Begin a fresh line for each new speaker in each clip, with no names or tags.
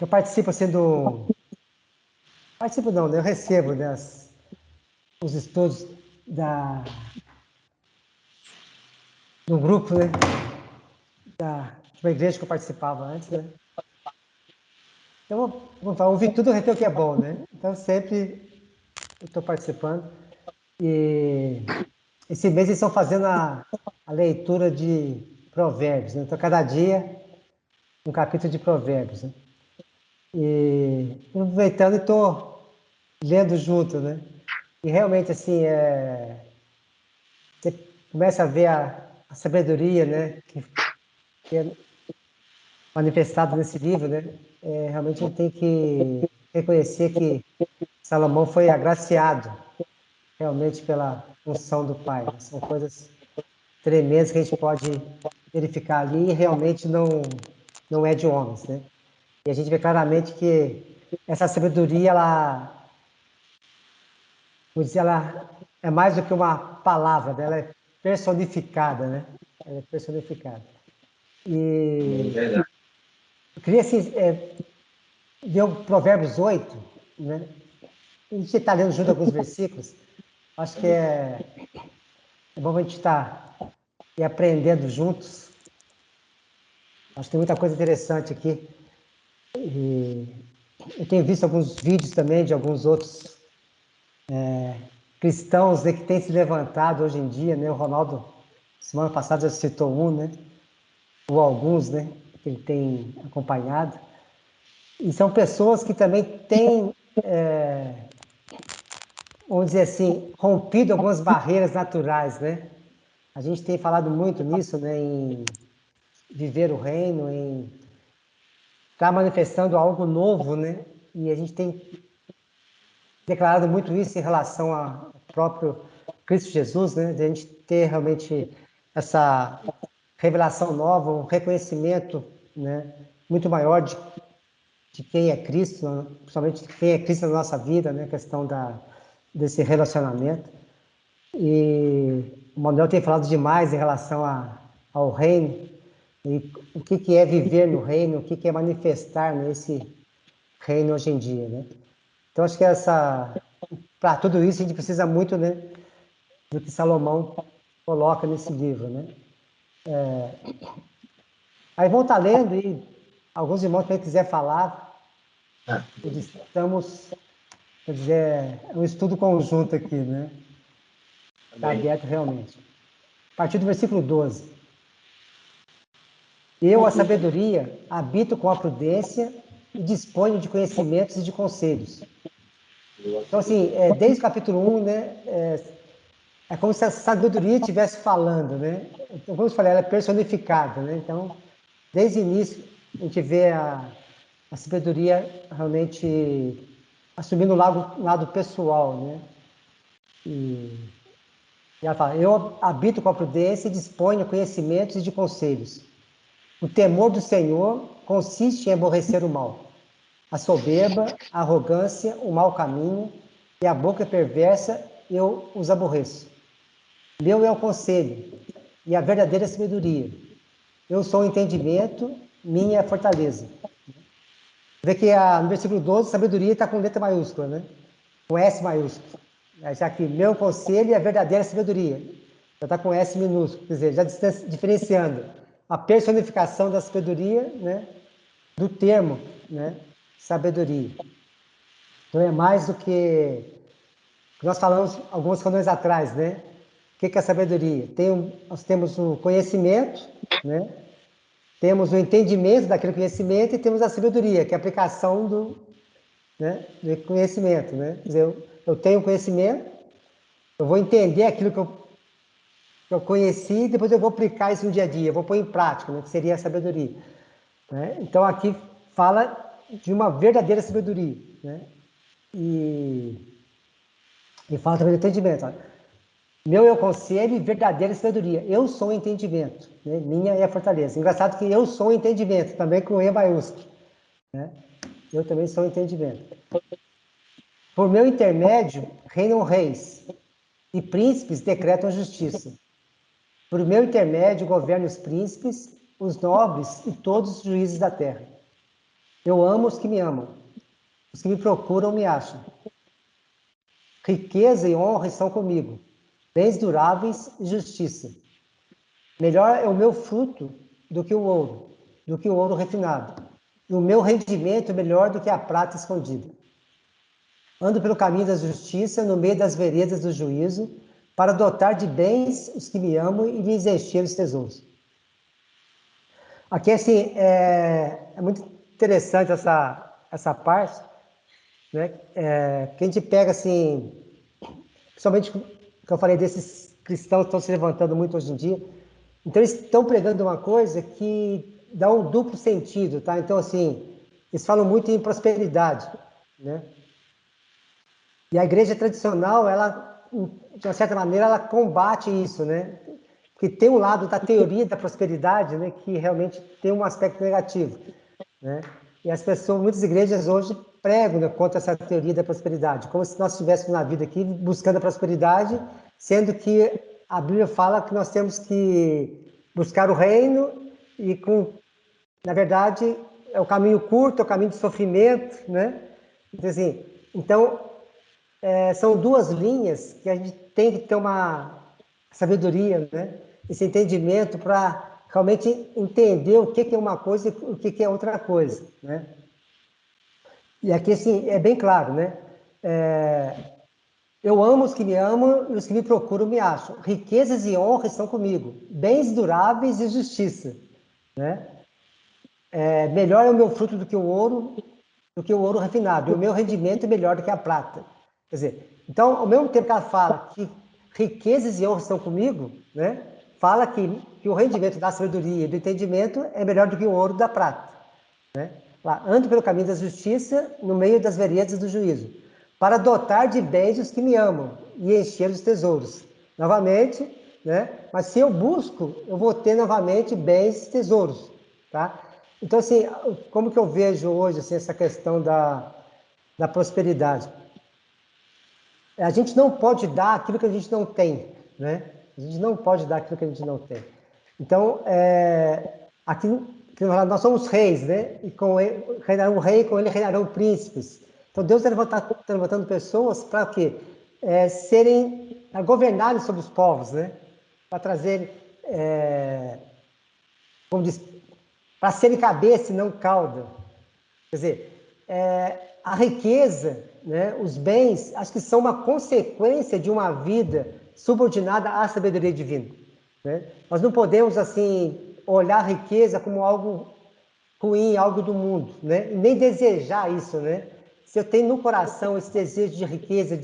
que eu participo assim do... Participo não, né? Eu recebo, né, os estudos do grupo, né? De uma igreja que eu participava antes, né? Então, vamos falar, ouvir tudo reter o que é bom, né? Então, sempre eu estou participando. E esse mês eles estão fazendo a leitura de Provérbios, né? Então, cada dia, um capítulo de Provérbios, né? E aproveitando e estou lendo junto, né? E realmente, assim, você começa a ver a sabedoria, né? Que é manifestada nesse livro, né? Realmente a gente tem que reconhecer que Salomão foi agraciado realmente pela unção do Pai, né? São coisas tremendas que a gente pode verificar ali e realmente não é de homens, né? E a gente vê claramente que essa sabedoria, ela, vou dizer, ela é mais do que uma palavra, né? Ela é personificada, né? Ela é personificada.
É
E
verdade.
eu queria, assim, ver o Provérbios 8, né? A gente está lendo junto alguns versículos. Acho que é bom a gente estar aprendendo juntos. Acho que tem muita coisa interessante aqui. E eu tenho visto alguns vídeos também de alguns outros cristãos, né, que têm se levantado hoje em dia, né? O Ronaldo, semana passada, já citou um, né? Ou alguns, né? Que ele tem acompanhado. E são pessoas que também têm, vamos dizer assim, rompido algumas barreiras naturais, né? A gente tem falado muito nisso, né? Em viver o reino, em estar manifestando algo novo, né? E a gente tem declarado muito isso em relação ao próprio Cristo Jesus, né? De a gente ter realmente essa revelação nova, um reconhecimento, né? Muito maior de quem é Cristo, né? Principalmente de quem é Cristo na nossa vida, né? A questão desse relacionamento. E o Manuel tem falado demais em relação ao reino, e o que é viver no reino, o que é manifestar nesse reino hoje em dia, né? Então, acho que para tudo isso, a gente precisa muito, né, do que Salomão coloca nesse livro, né? Aí vão estar lendo e alguns irmãos também quiser falar,
Ah,
estamos, quer dizer, é um estudo conjunto aqui, né? Está
amém.
aberto realmente. A partir do versículo 12. Eu, a sabedoria, habito com a prudência e disponho de conhecimentos e de conselhos. Então, assim, desde o capítulo 1, né, é como se a sabedoria estivesse falando, né? Então, como eu falei, ela é personificada, né? Então, desde o início, a gente vê a sabedoria realmente assumindo um lado pessoal, né? E ela fala, eu habito com a prudência e disponho de conhecimentos e de conselhos. O temor do Senhor consiste em aborrecer o mal, a soberba, a arrogância, o mau caminho e a boca perversa, eu os aborreço. Meu é o conselho e a verdadeira sabedoria. Eu sou o entendimento, minha é a fortaleza. Vê que no versículo 12, sabedoria está com letra maiúscula, né? Com S maiúsculo. Já que meu conselho é a verdadeira sabedoria. Já está com S minúsculo, quer dizer, já diferenciando a personificação da sabedoria, né, do termo, né, sabedoria. Então é mais do que nós falamos algumas reuniões atrás, né? O que é a sabedoria? Nós temos o conhecimento, né? Temos o entendimento daquele conhecimento e temos a sabedoria, que é a aplicação do conhecimento, né? Quer dizer, eu tenho conhecimento, eu vou entender aquilo que eu conheci e depois eu vou aplicar isso no dia a dia, eu vou pôr em prática, né? Que seria a sabedoria, né? Então aqui fala de uma verdadeira sabedoria, né? E fala também do entendimento. Ó. Meu é o conselho e verdadeira sabedoria. Eu sou o entendimento, né? Minha é a fortaleza. Engraçado que eu sou o entendimento, também com E maiúsculo, né? Eu também sou o entendimento. Por meu intermédio, reinam reis, e príncipes decretam justiça. Por meu intermédio, governam os príncipes, os nobres e todos os juízes da terra. Eu amo os que me amam. Os que me procuram me acham. Riqueza e honra estão comigo. Bens duráveis e justiça. Melhor é o meu fruto do que o ouro refinado. E o meu rendimento é melhor do que a prata escondida. Ando pelo caminho da justiça, no meio das veredas do juízo, para dotar de bens os que me amam e lhes encher os tesouros. Aqui, assim, é muito interessante essa parte, né? Que a gente pega, assim, principalmente que eu falei desses cristãos que estão se levantando muito hoje em dia. Então, eles estão pregando uma coisa que dá um duplo sentido, tá? Então, assim, eles falam muito em prosperidade, né? E a igreja tradicional, ela, de uma certa maneira, ela combate isso, né? Porque tem um lado da teoria da prosperidade, né, que realmente tem um aspecto negativo, né? E as pessoas, muitas igrejas hoje pregam, né, contra essa teoria da prosperidade, como se nós estivéssemos na vida aqui buscando a prosperidade, sendo que a Bíblia fala que nós temos que buscar o reino e na verdade, é o caminho curto, é o caminho de sofrimento, né? Então, assim, são duas linhas que a gente tem que ter uma sabedoria, né? Esse entendimento para realmente entender o que é uma coisa e o que é outra coisa, né? E aqui, assim, é bem claro, né? Eu amo os que me amam e os que me procuram me acham. Riquezas e honra estão comigo. Bens duráveis e justiça, né? Melhor é o meu fruto do que o ouro refinado. E o meu rendimento é melhor do que a prata. Quer dizer, então, ao mesmo tempo que ela fala que riquezas e honra estão comigo, né? Fala que o rendimento da sabedoria e do entendimento é melhor do que o ouro da prata, né? Lá, ando pelo caminho da justiça, no meio das veredas do juízo, para dotar de bens os que me amam e encher os tesouros. Novamente, né? Mas se eu busco, eu vou ter novamente bens e tesouros, tá? Então, assim, como que eu vejo hoje assim, essa questão da prosperidade? A gente não pode dar aquilo que a gente não tem, né? A gente não pode dar aquilo que a gente não tem. Então, aqui nós somos reis, né? E com ele reinará um rei, com ele reinarão príncipes. Então, Deus está levantando pessoas para o quê? Governarem sobre os povos, né? Para trazer, como diz, para serem cabeça e não cauda. Quer dizer, a riqueza, né, os bens, acho que são uma consequência de uma vida subordinada à sabedoria divina, né? Nós não podemos, assim, olhar a riqueza como algo ruim, algo do mundo, né? E nem desejar isso, né? Se eu tenho no coração esse desejo de riqueza,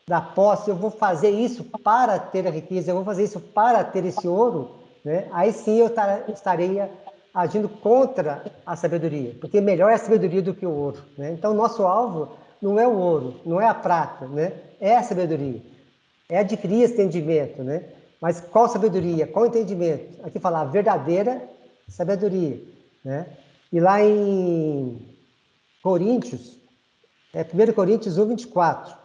da posse, eu vou fazer isso para ter a riqueza, eu vou fazer isso para ter esse ouro, né? Aí sim eu estaria agindo contra a sabedoria, porque melhor é a sabedoria do que o ouro, né? Então, nosso alvo não é o ouro, não é a prata, né? É a sabedoria, é adquirir esse entendimento, né? Mas qual sabedoria? Qual entendimento? Aqui fala a verdadeira sabedoria, né? E lá em Coríntios, 1 Coríntios 1, 24,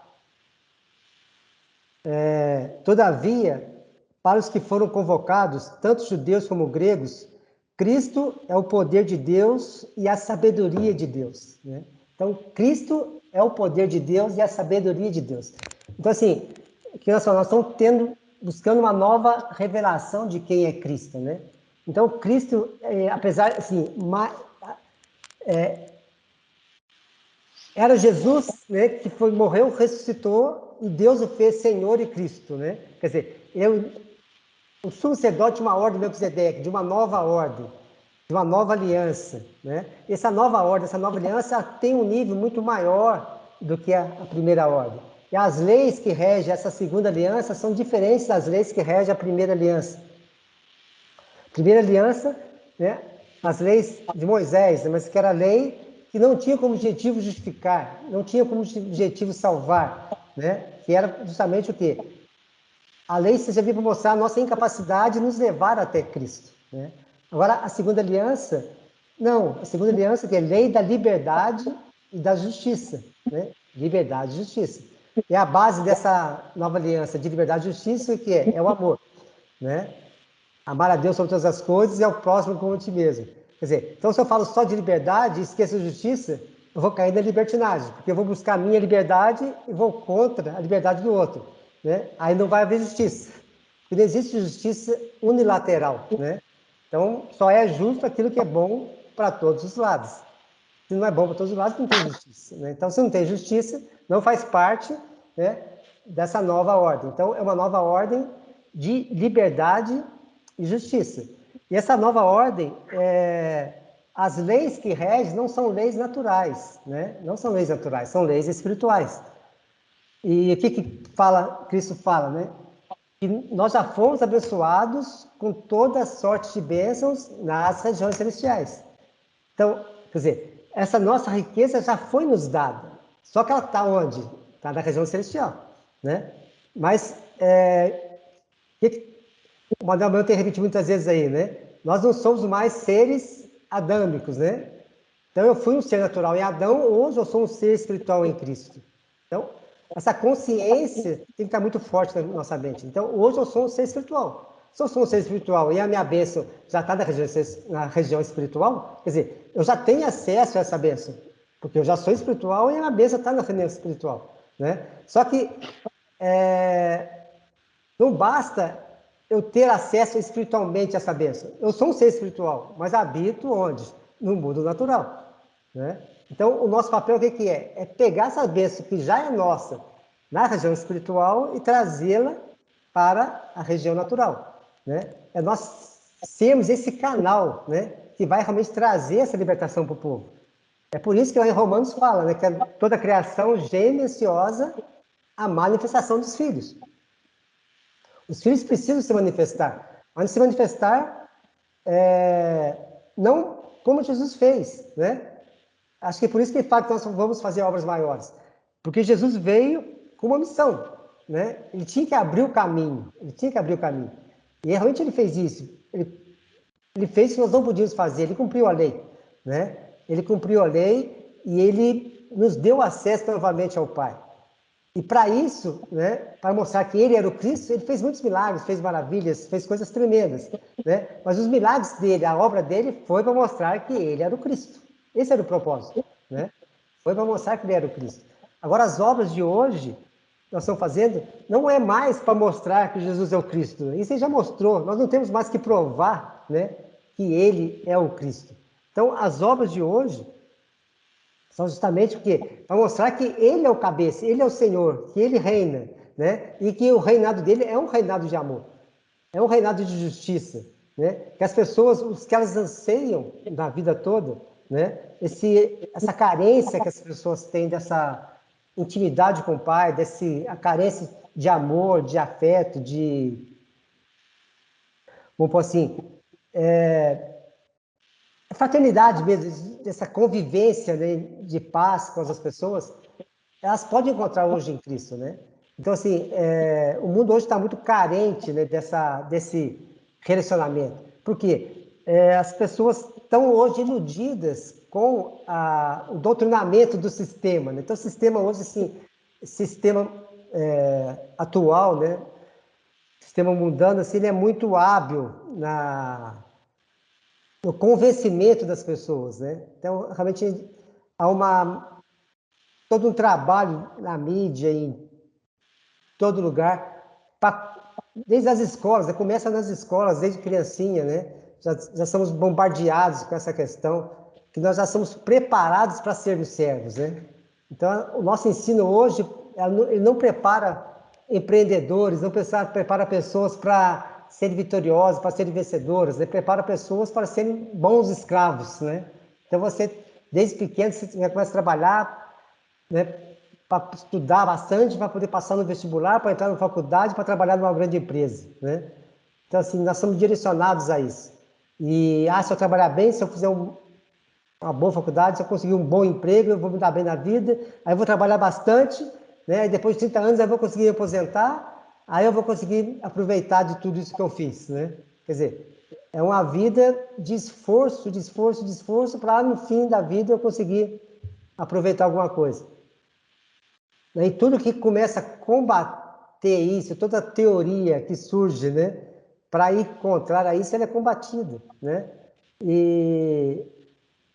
todavia, para os que foram convocados, tanto judeus como gregos, Cristo é o poder de Deus e a sabedoria de Deus, né? Então, Cristo é o poder de Deus e a sabedoria de Deus. Então, assim, que nós estamos buscando uma nova revelação de quem é Cristo, né? Então, Cristo, apesar, assim, era Jesus, né, que morreu, ressuscitou e Deus o fez Senhor e Cristo, né? Quer dizer, o sumo sacerdote de uma ordem de Melquisedeque, de uma nova ordem, de uma nova aliança, né? Essa nova ordem, essa nova aliança tem um nível muito maior do que a primeira ordem. E as leis que regem essa segunda aliança são diferentes das leis que regem a primeira aliança. Primeira aliança, né? As leis de Moisés, né? Mas que era lei que não tinha como objetivo justificar, não tinha como objetivo salvar, né? Que era justamente o quê? A lei servia para mostrar a nossa incapacidade de nos levar até Cristo, né? Agora, a segunda aliança, não. A segunda aliança que é lei da liberdade e da justiça, né? Liberdade e justiça. E a base dessa nova aliança de liberdade e justiça que é o amor, né? Amar a Deus sobre todas as coisas e ao próximo como a ti mesmo. Quer dizer, então se eu falo só de liberdade e esqueço a justiça, eu vou cair na libertinagem, porque eu vou buscar a minha liberdade e vou contra a liberdade do outro, né? Aí não vai haver justiça, porque não existe justiça unilateral, né? Então, só é justo aquilo que é bom para todos os lados. Se não é bom para todos os lados, não tem justiça, né? Então, se não tem justiça, não faz parte, né, dessa nova ordem. Então, é uma nova ordem de liberdade e justiça. E essa nova ordem, as leis que regem não são leis naturais, né? Não são leis naturais, são leis espirituais. E o que Cristo fala, né? Que nós já fomos abençoados com toda sorte de bênçãos nas regiões celestiais. Então, quer dizer, essa nossa riqueza já foi nos dada. Só que ela está onde? Está na região celestial, né? Mas, o Manuel tem repetido muitas vezes aí, né? Nós não somos mais seres adâmicos, né? Então, eu fui um ser natural em Adão, hoje eu sou um ser espiritual em Cristo. Então, essa consciência tem que estar muito forte na nossa mente. Então, hoje eu sou um ser espiritual. Se eu sou um ser espiritual e a minha bênção já está na região espiritual, quer dizer, eu já tenho acesso a essa bênção, porque eu já sou espiritual e a minha bênção está na região espiritual, né? Só que não basta eu ter acesso espiritualmente a essa bênção. Eu sou um ser espiritual, mas habito onde? No mundo natural, né? Então, o nosso papel o que é? É pegar essa bênção que já é nossa na região espiritual e trazê-la para a região natural, né? É nós sermos esse canal, né, que vai realmente trazer essa libertação para o povo. É por isso que em Romanos fala, né, que toda a criação geme ansiosa a manifestação dos filhos. Os filhos precisam se manifestar, mas se manifestar não como Jesus fez, né? Acho que é por isso que ele fala que nós vamos fazer obras maiores. Porque Jesus veio com uma missão, né? Ele tinha que abrir o caminho, ele tinha que abrir o caminho. E realmente ele fez isso. Ele fez o que nós não podíamos fazer, ele cumpriu a lei, né? Ele cumpriu a lei e ele nos deu acesso novamente ao Pai. E para isso, né, para mostrar que ele era o Cristo, ele fez muitos milagres, fez maravilhas, fez coisas tremendas, né? Mas os milagres dele, a obra dele foi para mostrar que ele era o Cristo. Esse era o propósito, né? Foi para mostrar que ele era o Cristo. Agora, as obras de hoje, nós estamos fazendo, não é mais para mostrar que Jesus é o Cristo. Isso ele já mostrou. Nós não temos mais que provar, né, que ele é o Cristo. Então, as obras de hoje são justamente o quê? Para mostrar que ele é o cabeça, ele é o Senhor, que ele reina, né? E que o reinado dele é um reinado de amor, é um reinado de justiça, né? Que as pessoas, os que elas anseiam na vida toda, né? Essa carência que as pessoas têm dessa intimidade com o Pai, a carência de amor, de afeto, vamos pôr assim, fraternidade mesmo, dessa convivência, né, de paz com as pessoas, elas podem encontrar hoje em Cristo, né? Então, assim, o mundo hoje está muito carente, né, desse relacionamento. Por quê? As pessoas estão hoje iludidas com o doutrinamento do sistema, né? Então, o sistema hoje, assim, sistema atual, né, sistema mundano, assim, ele é muito hábil no convencimento das pessoas, né? Então, realmente, há todo um trabalho na mídia, em todo lugar, desde as escolas, né? Começa nas escolas, desde criancinha, né? Já somos bombardeados com essa questão, que nós já somos preparados para sermos servos, né? Então, o nosso ensino hoje, ele não prepara empreendedores, não prepara pessoas para serem vitoriosas, para serem vencedoras, né? Prepara pessoas para serem bons escravos, né? Então, desde pequeno, você começa a trabalhar, né, para estudar bastante, para poder passar no vestibular, para entrar na faculdade, para trabalhar numa grande empresa, né? Então, assim, nós somos direcionados a isso. E, se eu trabalhar bem, se eu fizer uma boa faculdade, se eu conseguir um bom emprego, eu vou me dar bem na vida, aí eu vou trabalhar bastante, né? E depois de 30 anos eu vou conseguir me aposentar, aí eu vou conseguir aproveitar de tudo isso que eu fiz, né? Quer dizer, é uma vida de esforço, de esforço, de esforço, para no fim da vida eu conseguir aproveitar alguma coisa. E tudo que começa a combater isso, toda a teoria que surge, né, para ir contra isso, ela é combatida, né? E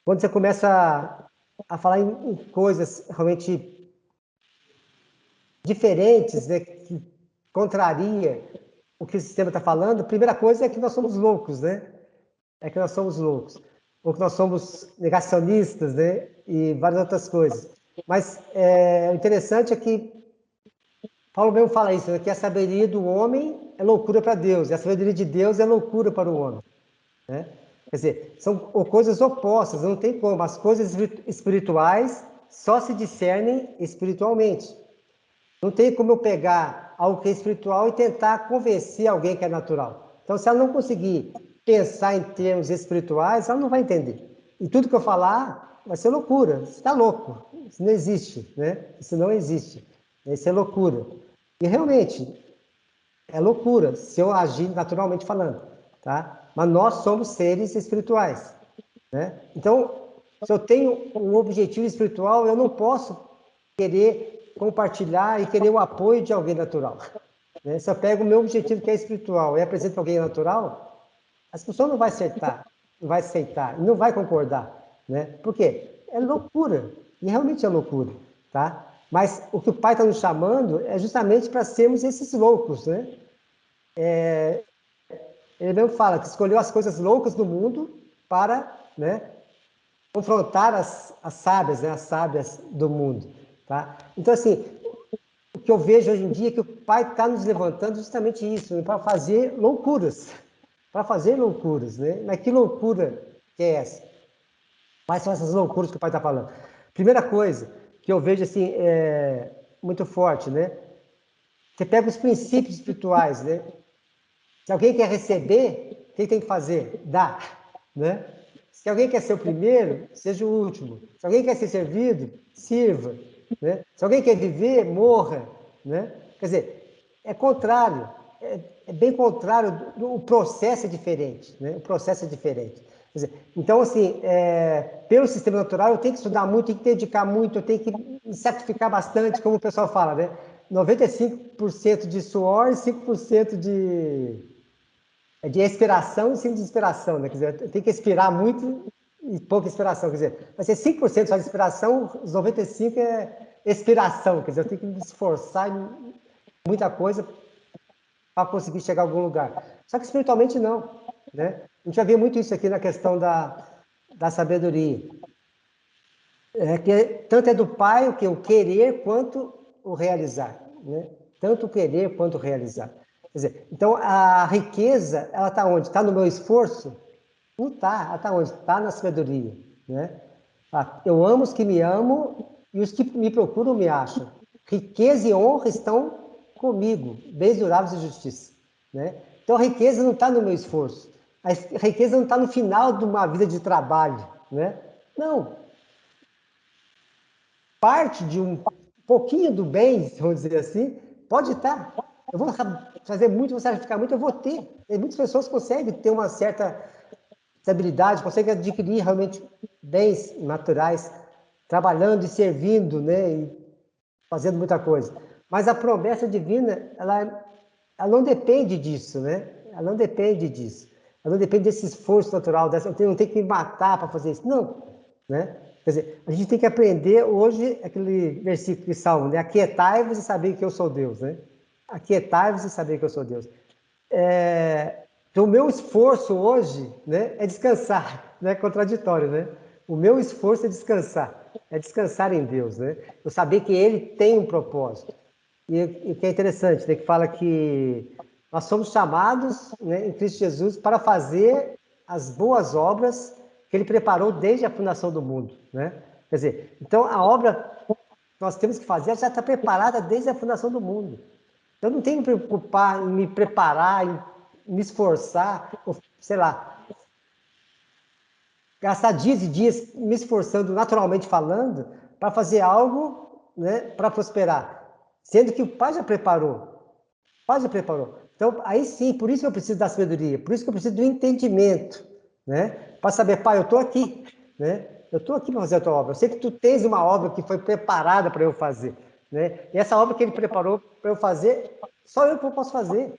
quando você começa a falar em coisas realmente diferentes, né, que contraria o que o sistema está falando, a primeira coisa é que nós somos loucos, né? É que nós somos loucos. Ou que nós somos negacionistas, né? E várias outras coisas. Mas o interessante é que Paulo mesmo fala isso, né? Que a sabedoria do homem é loucura para Deus, e a sabedoria de Deus é loucura para o homem, né? Quer dizer, são coisas opostas, não tem como. As coisas espirituais só se discernem espiritualmente. Não tem como eu pegar algo que é espiritual e tentar convencer alguém que é natural. Então, se ela não conseguir pensar em termos espirituais, ela não vai entender. E tudo que eu falar vai ser loucura. Você está louco. Isso não existe, né? Isso não existe. Isso é loucura. E realmente, é loucura se eu agir naturalmente falando, tá? Mas nós somos seres espirituais, né? Então, se eu tenho um objetivo espiritual, eu não posso querer compartilhar e querer o apoio de alguém natural, né? Se eu pego o meu objetivo que é espiritual e apresento alguém natural, as pessoas não vai acertar, não vai aceitar, não vai concordar, né? Por quê? É loucura, e realmente é loucura, tá? Mas o que o Pai está nos chamando é justamente para sermos esses loucos, né? Ele mesmo fala que escolheu as coisas loucas do mundo para, né, confrontar as sábias, né, as sábias do mundo, tá? Então, assim, o que eu vejo hoje em dia é que o Pai está nos levantando justamente isso, né, para fazer loucuras, né? Mas que loucura que é essa? Quais são essas loucuras que o Pai está falando? Primeira coisa que eu vejo assim muito forte, né? Você pega os princípios espirituais, né? Se alguém quer receber, o que tem que fazer? Dar, né? Se alguém quer ser o primeiro, seja o último. Se alguém quer ser servido, sirva, né? Se alguém quer viver, morra, né? Quer dizer, é contrário, é bem contrário, o processo é diferente, né? O processo é diferente. Quer dizer, então, assim, pelo sistema natural, eu tenho que estudar muito, tenho que dedicar muito, eu tenho que me sacrificar bastante, como o pessoal fala, né? 95% de suor e 5% de expiração e sem desesperação, né? Quer dizer, tem que expirar muito e pouca expiração. Quer dizer, vai ser 5% só de inspiração, os 95% é expiração. Quer dizer, eu tenho que me esforçar em muita coisa para conseguir chegar a algum lugar. Só que espiritualmente não, né? A gente já vê muito isso aqui na questão da sabedoria. Que tanto é do Pai o querer quanto o realizar, né? Tanto o querer quanto o realizar. Quer dizer, então a riqueza, ela está onde? Está no meu esforço? Não está. Ela está onde? Está na sabedoria, né? Eu amo os que me amam e os que me procuram me acham. Riqueza e honra estão comigo, bens duráveis e justiça, né? Então a riqueza não está no meu esforço. A riqueza não está no final de uma vida de trabalho, né? Não, parte de um pouquinho do bem, vamos dizer assim, pode estar. Eu vou fazer muito, vou sacrificar muito, eu vou ter. E muitas pessoas conseguem ter uma certa estabilidade, conseguem adquirir realmente bens naturais, trabalhando e servindo, né, e fazendo muita coisa. Mas a promessa divina, ela não depende disso, né? Ela não depende disso. Ela não depende desse esforço natural, eu não tenho que me matar para fazer isso. Não, né? Quer dizer, a gente tem que aprender hoje aquele versículo de Salmo, né? Aquietai-vos e saber que eu sou Deus, né? Aquietai-vos e saber que eu sou Deus. Então, o meu esforço hoje, né, é descansar, né? Contraditório, né? O meu esforço é descansar em Deus, né? Eu saber que Ele tem um propósito. E o que é interessante, né, que fala que nós somos chamados, né, em Cristo Jesus para fazer as boas obras que Ele preparou desde a fundação do mundo, né? Quer dizer, então a obra que nós temos que fazer já está preparada desde a fundação do mundo. Eu não tenho que me preocupar em me preparar, em me esforçar, ou, sei lá, gastar dias e dias me esforçando naturalmente falando para fazer algo, né, para prosperar, sendo que o Pai já preparou. O Pai já preparou. Então, aí sim, por isso que eu preciso da sabedoria, por isso que eu preciso do entendimento, né? Para saber, Pai, eu estou aqui, né? Eu estou aqui para fazer a tua obra. Eu sei que tu tens uma obra que foi preparada para eu fazer, né? E essa obra que ele preparou para eu fazer, só eu que posso fazer.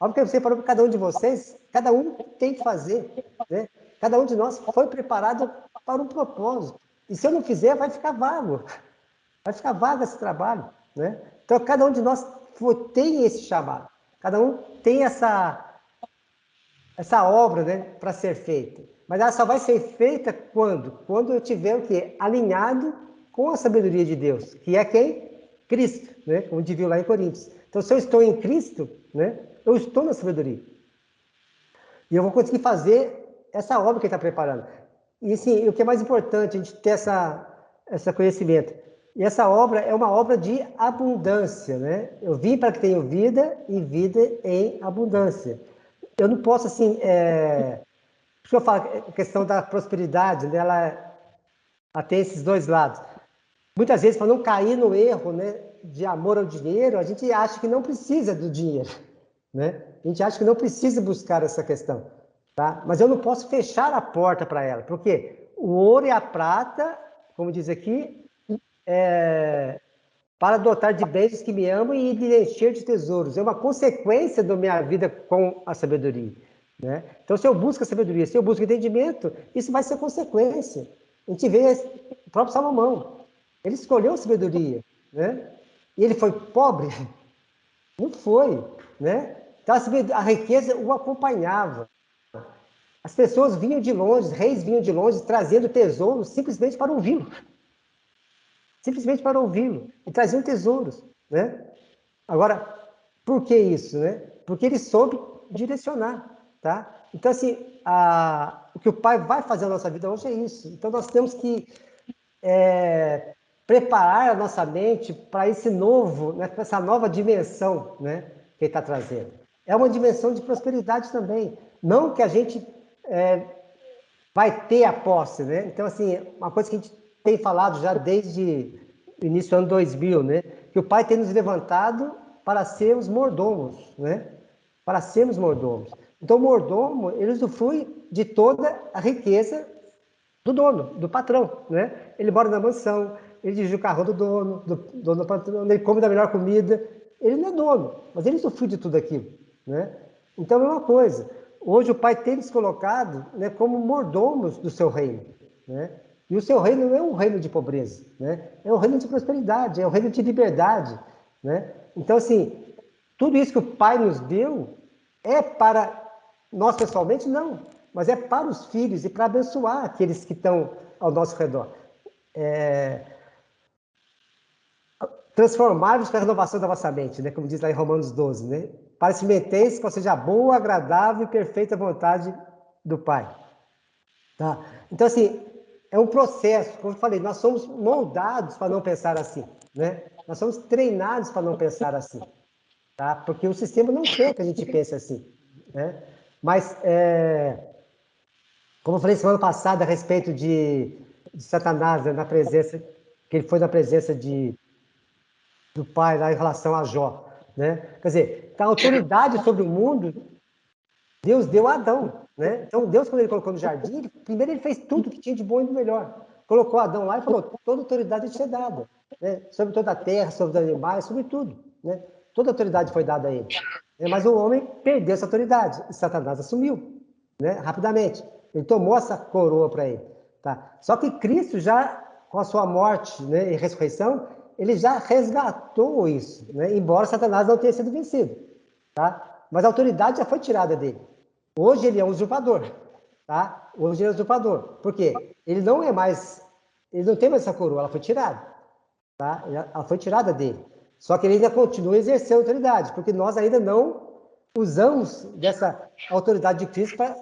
A obra que ele preparou para cada um de vocês, cada um tem que fazer, né? Cada um de nós foi preparado para um propósito. E se eu não fizer, vai ficar vago. Vai ficar vago esse trabalho, né? Então, cada um de nós tem esse chamado. Cada um tem essa obra, né, para ser feita. Mas ela só vai ser feita quando? Quando eu tiver o quê? Alinhado com a sabedoria de Deus, que é quem? Cristo, né? Como a gente viu lá em Coríntios. Então, se eu estou em Cristo, né, eu estou na sabedoria. E eu vou conseguir fazer essa obra que ele está preparando. E, assim, o que é mais importante, a gente ter esse conhecimento. E essa obra é uma obra de abundância, né? Eu vim para que tenham vida e vida em abundância. Eu não posso, assim, por isso eu falo, a questão da prosperidade, né, ela tem esses dois lados. Muitas vezes, para não cair no erro, né, de amor ao dinheiro, a gente acha que não precisa do dinheiro, né? A gente acha que não precisa buscar essa questão, tá? Mas eu não posso fechar a porta para ela, porque o ouro e a prata, como diz aqui, para dotar de bens que me amam e de encher de tesouros. É uma consequência da minha vida com a sabedoria, né? Então, se eu busco a sabedoria, se eu busco entendimento, isso vai ser consequência. A gente vê o próprio Salomão. Ele escolheu a sabedoria, né? E ele foi pobre? Não foi, né? Então, a riqueza o acompanhava. As pessoas vinham de longe, reis vinham de longe, trazendo tesouros simplesmente para ouvi-lo. Simplesmente para ouvi-lo. E traziam tesouros, né? Agora, por que isso, né? Porque ele soube direcionar, tá? Então, assim, o que o Pai vai fazer na nossa vida hoje é isso. Então, nós temos que preparar a nossa mente para esse novo, né, para essa nova dimensão, né, que ele está trazendo. É uma dimensão de prosperidade também. Não que a gente vai ter a posse, né? Então, assim, uma coisa que a gente tem falado já desde o início do ano 2000, né? Que o Pai tem nos levantado para sermos mordomos, né? Para sermos mordomos. Então, o mordomo, ele usufrui de toda a riqueza do dono, do patrão, né? Ele mora na mansão, ele dirige o carro do dono do patrão, ele come da melhor comida. Ele não é dono, mas ele usufrui de tudo aquilo, né? Então, é uma coisa. Hoje o Pai tem nos colocado, né, como mordomos do seu reino, né? E o seu reino não é um reino de pobreza, né? É um reino de prosperidade, é um reino de liberdade, né? Então, assim, tudo isso que o Pai nos deu é para nós pessoalmente? Não, mas é para os filhos e para abençoar aqueles que estão ao nosso redor. Transformar-vos para a renovação da vossa mente, né? Como diz lá em Romanos 12, né? Para experimenteis qual seja a boa, agradável e perfeita vontade do Pai. Tá? Então, assim, é um processo, como eu falei, nós somos moldados para não pensar assim, né? Nós somos treinados para não pensar assim, tá? Porque o sistema não quer que a gente pense assim, né? Mas, como eu falei semana passada a respeito de Satanás, né, na presença, que ele foi na presença do Pai lá em relação a Jó, né? Quer dizer, a autoridade sobre o mundo, Deus deu a Adão, né? Então, Deus, quando ele colocou no jardim, primeiro ele fez tudo que tinha de bom e de melhor. Colocou Adão lá e falou, toda autoridade te é dada, né? Sobre toda a terra, sobre os animais, sobre tudo, né? Toda autoridade foi dada a ele. Mas o homem perdeu essa autoridade e Satanás assumiu, né? Rapidamente. Ele tomou essa coroa para ele, tá? Só que Cristo já, com a sua morte, né, e ressurreição, ele já resgatou isso, né? Embora Satanás não tenha sido vencido, tá? Mas a autoridade já foi tirada dele. Hoje ele é um usurpador, tá? Hoje ele é um usurpador. Por quê? Ele não é mais, ele não tem mais essa coroa, ela foi tirada, tá? Ela foi tirada dele. Só que ele ainda continua exercendo autoridade, porque nós ainda não usamos dessa autoridade de Cristo para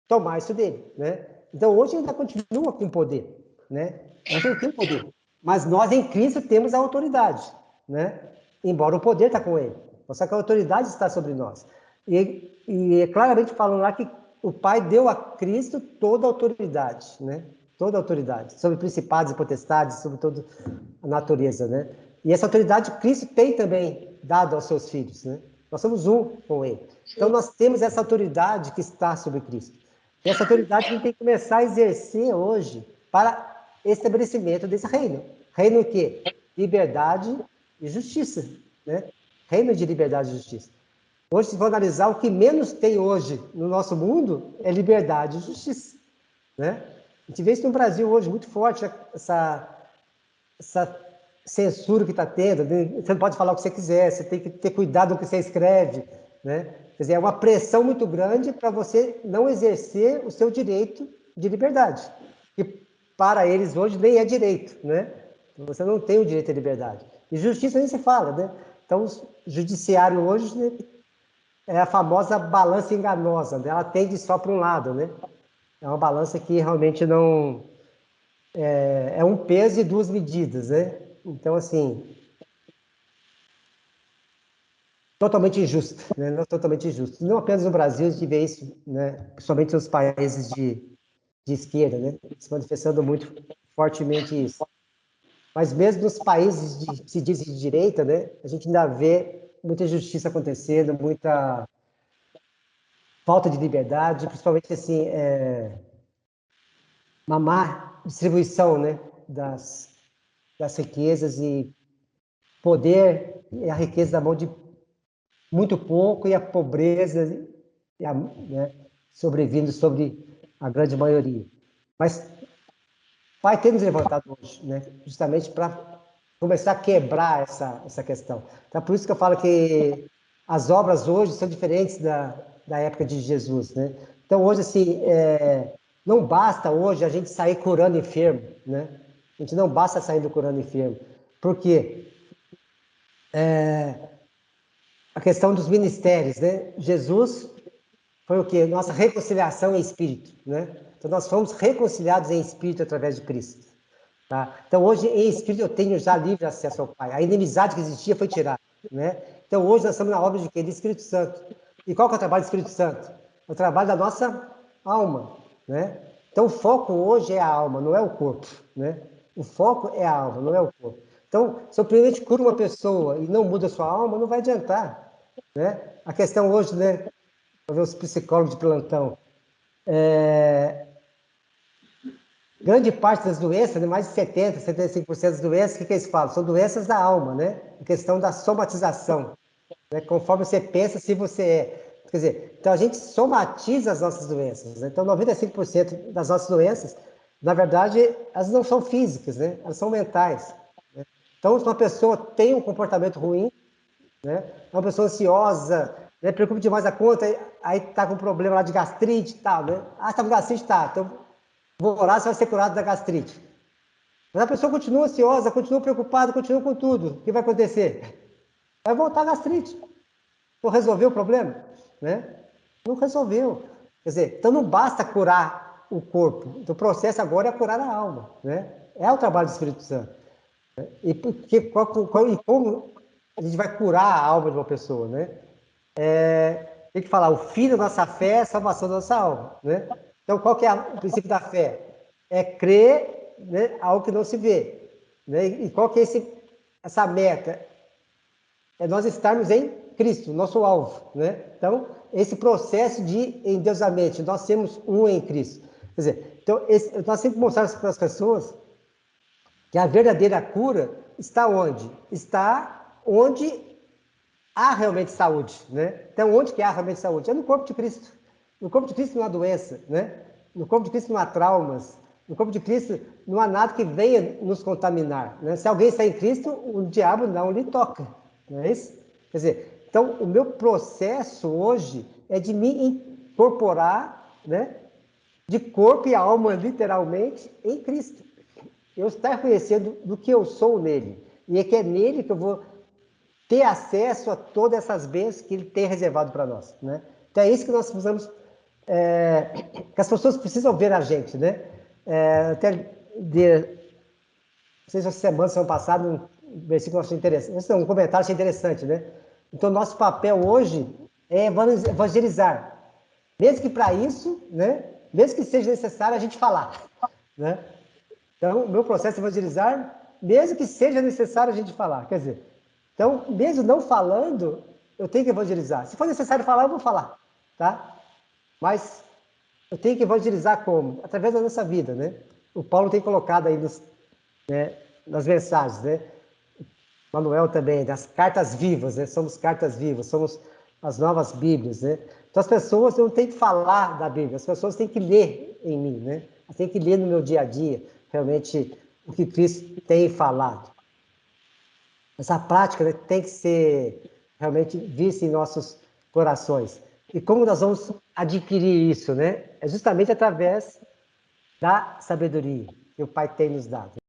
tomar isso dele, né? Então hoje ele ainda continua com poder, né? Hoje ele tem poder, mas nós em Cristo temos a autoridade, né? Embora o poder está com ele, só que a autoridade está sobre nós. E claramente falando lá que o Pai deu a Cristo toda a autoridade, né? Toda a autoridade, sobre principados e potestades, sobre toda a natureza, né? E essa autoridade Cristo tem também dado aos seus filhos, né? Nós somos um com ele. Então nós temos essa autoridade que está sobre Cristo. E essa autoridade a gente tem que começar a exercer hoje para estabelecimento desse reino. Reino o quê? Liberdade e justiça, né? Reino de liberdade e justiça. Hoje, se for analisar, o que menos tem hoje no nosso mundo é liberdade e justiça, né? A gente vê isso no Brasil hoje, muito forte, essa censura que está tendo, né? Você não pode falar o que você quiser, você tem que ter cuidado com o que você escreve, né? Quer dizer, é uma pressão muito grande para você não exercer o seu direito de liberdade, que para eles hoje nem é direito, né? Você não tem o direito à liberdade. E justiça nem se fala, né? Então, o judiciário hoje, né, é a famosa balança enganosa, né? Ela tende só para um lado, né? É uma balança que realmente não... É um peso e duas medidas, né? Então, assim, totalmente injusto, né? Não totalmente injusto. Não apenas no Brasil, a gente vê isso, né? Principalmente nos países de esquerda, né? Se manifestando muito fortemente isso. Mas mesmo nos países que se dizem de direita, né? A gente ainda vê muita injustiça acontecendo, muita falta de liberdade, principalmente assim, uma má distribuição, né? Das riquezas e poder e a riqueza da mão de muito pouco e a pobreza né, sobrevindo sobre a grande maioria. Mas vai ter nos levantado hoje, né, justamente para começar a quebrar essa questão. Então, por isso que eu falo que as obras hoje são diferentes da época de Jesus, né? Então, hoje, assim, não basta hoje a gente sair curando enfermo, né? A gente não basta sair curando enfermo. Por quê? A questão dos ministérios, né? Jesus foi o quê? Nossa reconciliação em espírito, né? Então, nós fomos reconciliados em espírito através de Cristo. Tá? Então, hoje, em espírito, eu tenho já livre acesso ao Pai. A inimizade que existia foi tirada, né? Então, hoje, nós estamos na obra de quê? Do Espírito Santo. E qual que é o trabalho do Espírito Santo? É o trabalho da nossa alma, né? Então, o foco hoje é a alma, não é o corpo, né? O foco é a alma, não é o corpo. Então, se eu primeiro curo uma pessoa e não muda a sua alma, não vai adiantar, né? A questão hoje, né? Para ver os psicólogos de plantão. Grande parte das doenças, né, mais de 70%, 75% das doenças, o que eles falam? São doenças da alma, né? A questão da somatização, né? Conforme você pensa, se você é. Quer dizer, então a gente somatiza as nossas doenças, né? Então 95% das nossas doenças, na verdade, elas não são físicas, né? Elas são mentais. Né? Então, se uma pessoa tem um comportamento ruim, né? Uma pessoa ansiosa, né? Preocupa demais a conta, aí tá com problema lá de gastrite e tal, né? Ah, tá com gastrite, tá. Então, vou orar, você vai ser curado da gastrite. Mas a pessoa continua ansiosa, continua preocupada, continua com tudo. O que vai acontecer? Vai voltar a gastrite. Não resolveu o problema? Né? Não resolveu. Quer dizer, então não basta curar o corpo. Então, o processo agora é curar a alma. Né? É o trabalho do Espírito Santo. E como a gente vai curar a alma de uma pessoa? Né? Tem que falar, o fim da nossa fé é a salvação da nossa alma. Né? Então, qual que é o princípio da fé? É crer, né, algo que não se vê. Né? E qual que é essa meta? É nós estarmos em Cristo, nosso alvo. Né? Então, esse processo de endeusamento, nós temos um em Cristo. Quer dizer, então, nós sempre mostramos para as pessoas que a verdadeira cura está onde? Está onde há realmente saúde, né? Então, onde que há realmente saúde? É no corpo de Cristo. No corpo de Cristo não há doença, né? No corpo de Cristo não há traumas. No corpo de Cristo não há nada que venha nos contaminar, né? Se alguém está em Cristo, o diabo não lhe toca, não é isso? Quer dizer, então, o meu processo hoje é de me incorporar, né? De corpo e alma, literalmente, em Cristo. Eu estar conhecendo do que eu sou nele. E é que é nele que eu vou ter acesso a todas essas bênçãos que ele tem reservado para nós, né? Então é isso que nós precisamos, que as pessoas precisam ver a gente, né? Até não sei se essa semana passada, um versículo eu achei interessante, um comentário achei interessante, né? Então nosso papel hoje é evangelizar, mesmo que para isso, né? Mesmo que seja necessário a gente falar, né? Então, o meu processo é evangelizar, mesmo que seja necessário a gente falar. Quer dizer, então, mesmo não falando, eu tenho que evangelizar. Se for necessário falar, eu vou falar, tá? Mas eu tenho que evangelizar como? Através da nossa vida, né? O Paulo tem colocado aí nas mensagens, né? Manuel também, das cartas vivas, né? Somos cartas vivas, somos as novas Bíblias, né? Então as pessoas não têm que falar da Bíblia, as pessoas têm que ler em mim, né? Elas têm que ler no meu dia a dia, realmente, o que Cristo tem falado. Essa prática, né, tem que ser realmente vista em nossos corações. E como nós vamos adquirir isso, né? É justamente através da sabedoria que o Pai tem nos dado.